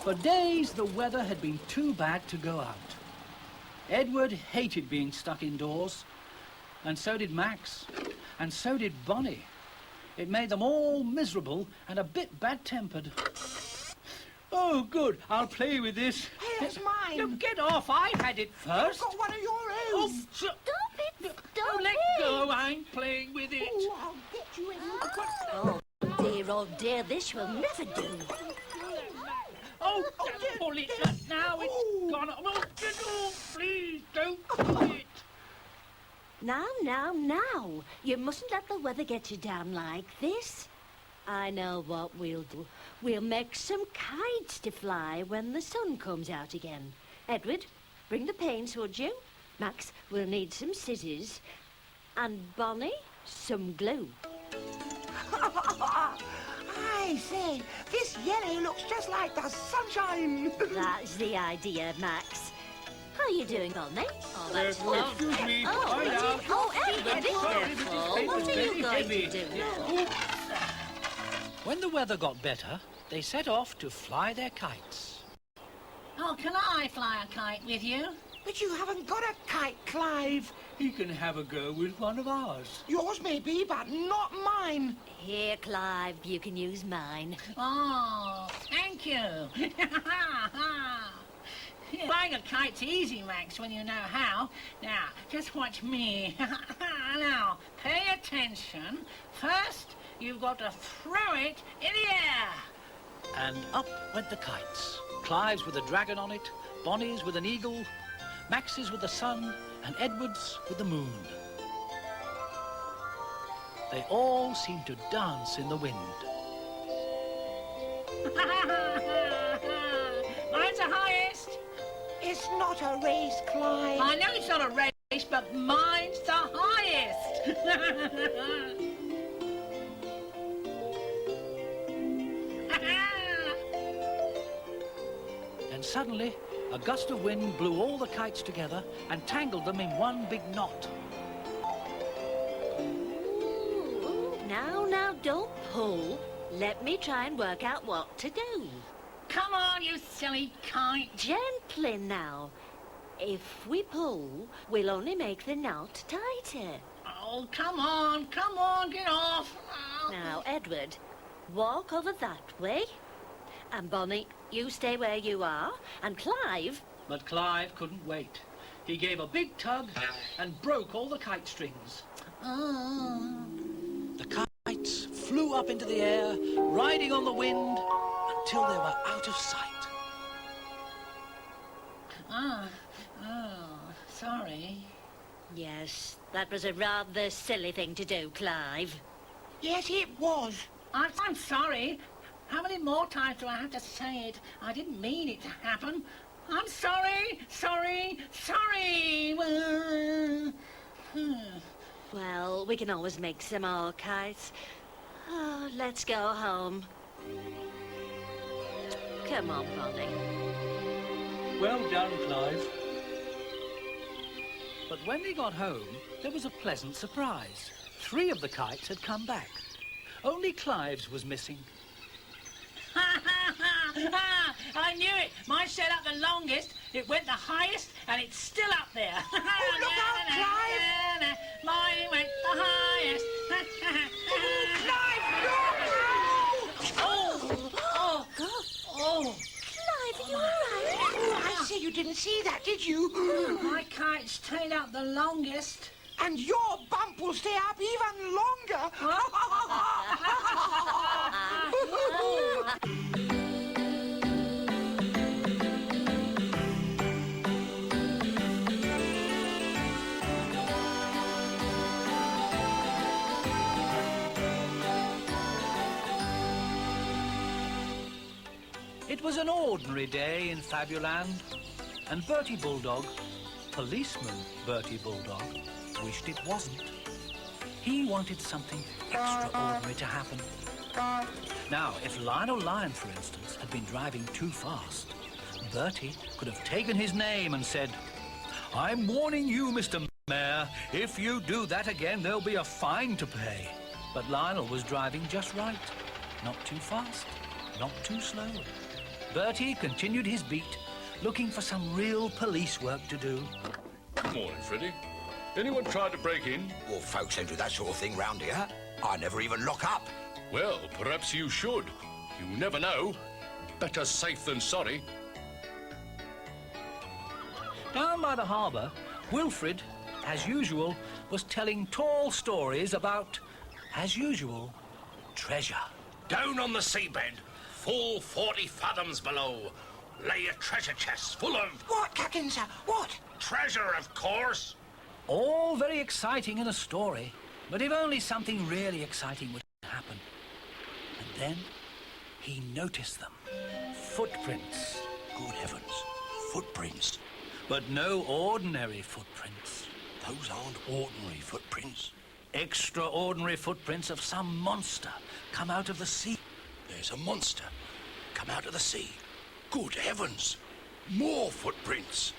For days, the weather had been too bad to go out. Edward hated being stuck indoors, and so did Max, and so did Bonnie. It made them all miserable and a bit bad-tempered. Oh, good. I'll play with this. Hey, that's mine. No, get off. I had it first. I've got one of your own. Oh, Stop it! Stop let it! go. I'm playing with it. Oh, I'll get you in. Oh dear, this will never do. Oh, pull it up now. It's gone. Oh, please, don't do it. Now. You mustn't let the weather get you down like this. I know what we'll do. We'll make some kites to fly when the sun comes out again. Edward, bring the paints, would you? Max, we'll need some scissors. And Bonnie, some glue. I say, this yellow looks just like the sunshine. That's the idea, Max. How are you doing, Bonnie? Oh, that's lovely. Excuse me. Oh, Edward, be careful. What are you going to do now? When the weather got better, they set off to fly their kites. Oh, can I fly a kite with you? But you haven't got a kite, Clive. He can have a go with one of ours. Yours may be, but not mine. Here, Clive, you can use mine. Oh, thank you. Flying a kite's easy, Max, when you know how. Now, just watch me. Now, pay attention. First, you've got to throw it in the air. And up went the kites. Clive's with a dragon on it, Bonnie's with an eagle, Max's with the sun, and Edward's with the moon. They all seemed to dance in the wind. Mine's the highest. It's not a race, Clive. I know it's not a race, but mine's the highest. Then suddenly, a gust of wind blew all the kites together and tangled them in one big knot. Ooh, now, don't pull. Let me try and work out what to do. Come on, you silly kite. Gently now. If we pull, we'll only make the knot tighter. Oh, come on, get off. Oh. Now, Edward, walk over that way. And Bonnie, you stay where you are. And Clive... But Clive couldn't wait. He gave a big tug and broke all the kite strings. The kites flew up into the air, riding on the wind, until they were out of sight. Sorry. Yes, that was a rather silly thing to do, Clive. Yes, it was. I'm sorry. How many more times do I have to say it? I didn't mean it to happen. I'm sorry. Well, we can always make some more kites. Oh, let's go home. Come on, Bonnie. Well done, Clive. But when they got home, there was a pleasant surprise. 3 of the kites had come back. Only Clive's was missing. I knew it. Mine set up the longest, it went the highest, and it's still up there. Oh, look out, Clive! Mine went the highest. Oh, Clive, no! Oh. Clive, are you all right? Oh, I see you didn't see that, did you? My kite stayed up the longest. And your bump will stay up even longer. It was an ordinary day in Fabuland, and Bertie Bulldog, policeman Bertie Bulldog, wished it wasn't. He wanted something extraordinary to happen. Now, if Lionel Lion, for instance, had been driving too fast, Bertie could have taken his name and said, "I'm warning you, Mr. Mayor, if you do that again, there'll be a fine to pay." But Lionel was driving just right. Not too fast, not too slow. Bertie continued his beat, looking for some real police work to do. Good morning, Freddie. Anyone tried to break in? Well, folks don't do that sort of thing round here. I never even lock up. Well, perhaps you should. You never know. Better safe than sorry. Down by the harbour, Wilfred, as usual, was telling tall stories about, as usual, treasure. Down on the seabed, full 40 fathoms below, lay a treasure chest full of... What, Captain, sir? What? Treasure, of course. All very exciting in a story, but if only something really exciting would happen. And then he noticed them. Footprints. Good heavens. Footprints. But no ordinary footprints. Those aren't ordinary footprints. Extraordinary footprints of some monster come out of the sea. There's a monster come out of the sea. Good heavens. More footprints.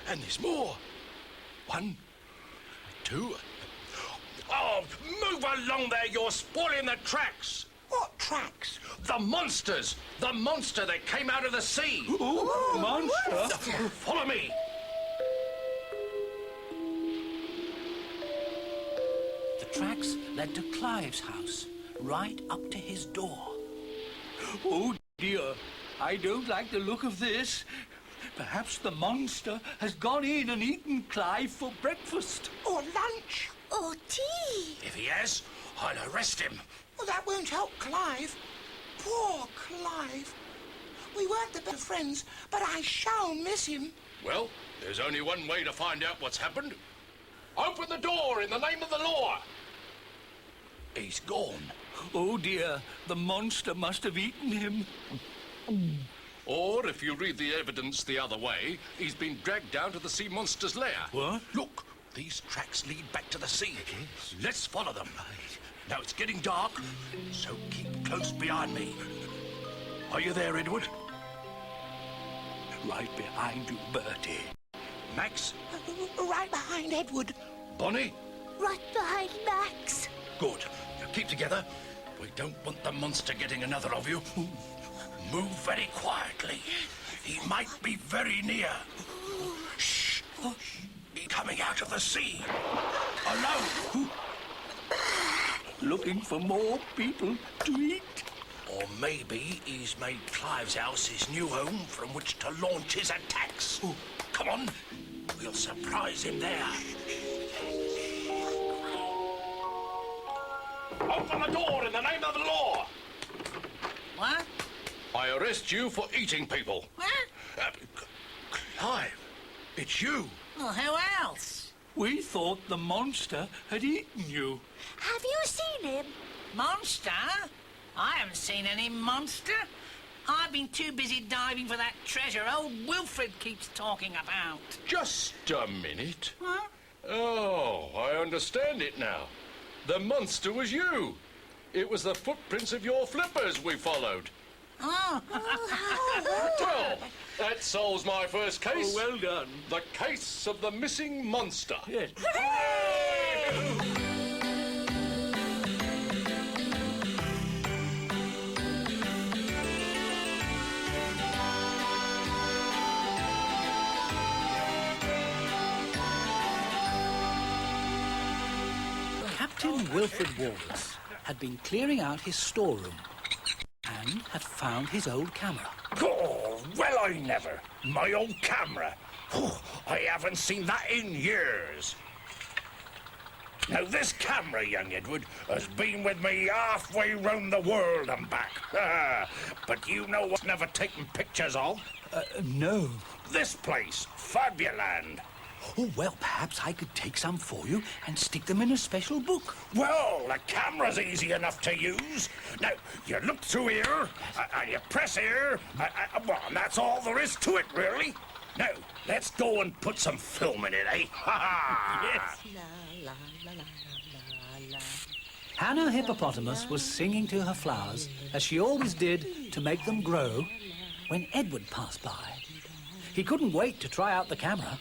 And there's more. 1, 2... Oh, move along there, you're spoiling the tracks. What tracks? The monsters. The monster that came out of the sea. Ooh, monster? Follow me. The tracks led to Clive's house, right up to his door. Oh dear, I don't like the look of this. Perhaps the monster has gone in and eaten Clive for breakfast. Or lunch. Or tea. If he has, I'll arrest him. Well, that won't help Clive. Poor Clive. We weren't the best of friends, but I shall miss him. Well, there's only one way to find out what's happened. Open the door in the name of the law. He's gone. Oh dear, the monster must have eaten him. Or, if you read the evidence the other way, he's been dragged down to the sea monster's lair. What? Look, these tracks lead back to the sea. Let's follow them. Now it's getting dark, so keep close behind me. Are you there, Edward? Right behind you, Bertie. Max? Right behind Edward. Bonnie? Right behind Max. Good. Now keep together. We don't want the monster getting another of you. Move very quietly. He might be very near. Shh. He's coming out of the sea. Alone. Looking for more people to eat. Or maybe he's made Clive's house his new home from which to launch his attacks. Come on. We'll surprise him there. Open the door in the name of the law. What? I arrest you for eating people. What? Clive, it's you. Well, who else? We thought the monster had eaten you. Have you seen him? Monster? I haven't seen any monster. I've been too busy diving for that treasure old Wilfred keeps talking about. Just a minute. Huh? Oh, I understand it now. The monster was you. It was the footprints of your flippers we followed. Oh. Well, that solves my first case. Oh, well done. The case of the missing monster. Yes. Captain Wilfred Wallace had been clearing out his storeroom and had found his old camera. Oh, well, I never. My old camera. Oh, I haven't seen that in years. Now, this camera, young Edward, has been with me halfway round the world and back. But you know what's never taken pictures of? No. This place, Fabuland. Oh, well, perhaps I could take some for you and stick them in a special book. Well, the camera's easy enough to use. Now, you look through here, and you press here, well, and that's all there is to it, really. Now, let's go and put some film in it, eh? Ha-ha! Hannah Hippopotamus was singing to her flowers, as she always did, to make them grow, when Edward passed by. He couldn't wait to try out the camera.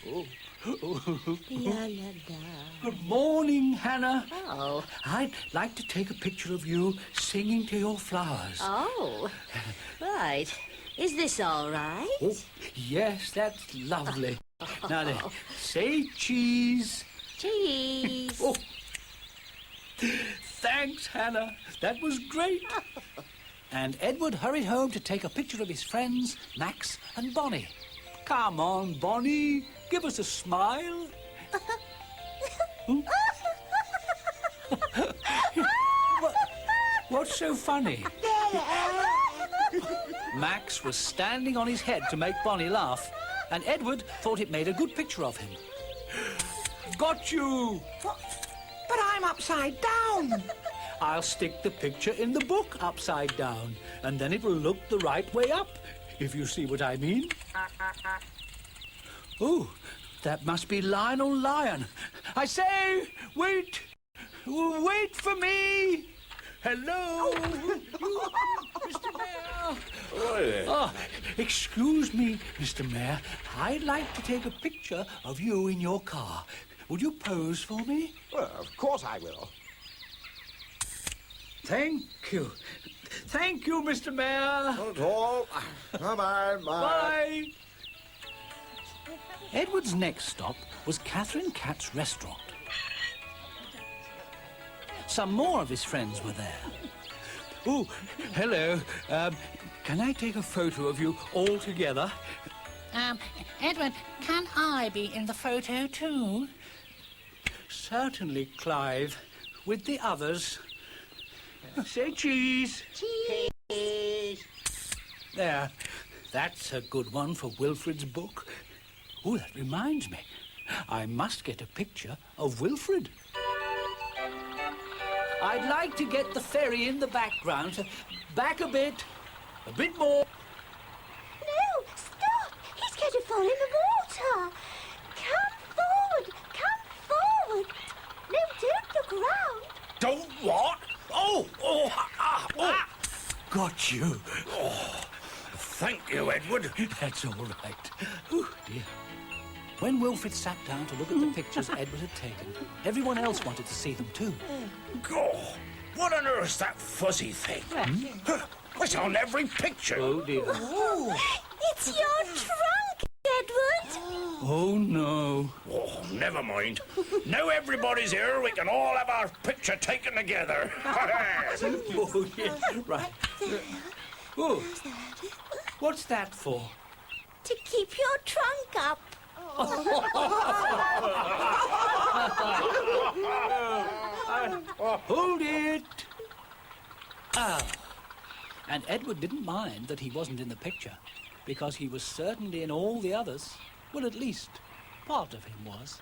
Oh, La, la, la. Good morning, Hannah. Oh. I'd like to take a picture of you singing to your flowers. Oh. Right. Is this all right? Oh, yes, that's lovely. Now then, say cheese. Cheese. Oh, thanks, Hannah. That was great. And Edward hurried home to take a picture of his friends, Max and Bonnie. Come on, Bonnie. Give us a smile. What's so funny? Max was standing on his head to make Bonnie laugh, and Edward thought it made a good picture of him. Got you! But I'm upside down. I'll stick the picture in the book upside down, and then it will look the right way up, if you see what I mean. Oh, that must be Lionel Lion. I say, wait! Wait for me! Hello, Mr. Mayor. Oh, excuse me, Mr. Mayor. I'd like to take a picture of you in your car. Would you pose for me? Well, of course I will. Thank you. Thank you, Mr. Mayor. Not at all. Bye-bye. Bye. Edward's next stop was Catherine Cat's restaurant. Some more of his friends were there. Oh, hello. Can I take a photo of you all together? Edward, can I be in the photo too? Certainly, Clive. With the others. Say cheese. Cheese. There. That's a good one for Wilfred's book. Oh, that reminds me. I must get a picture of Wilfred. I'd like to get the ferry in the background. So back a bit more. No, stop! He's going to fall in the water. Come forward. No, don't look around. Don't what? Oh. Got you. Thank you, Edward. That's all right. Oh, dear. When Wilfred sat down to look at the pictures Edward had taken, everyone else wanted to see them too. God, what on earth's that fuzzy thing? It's on every picture. Oh, dear. It's your trunk, Edward. Oh, no. Oh, never mind. Now everybody's here, we can all have our picture taken together. Oh, yes, right. Oh, what's that for? To keep your trunk up. Hold it! Ah. And Edward didn't mind that he wasn't in the picture, because he was certainly in all the others. Well, at least, part of him was.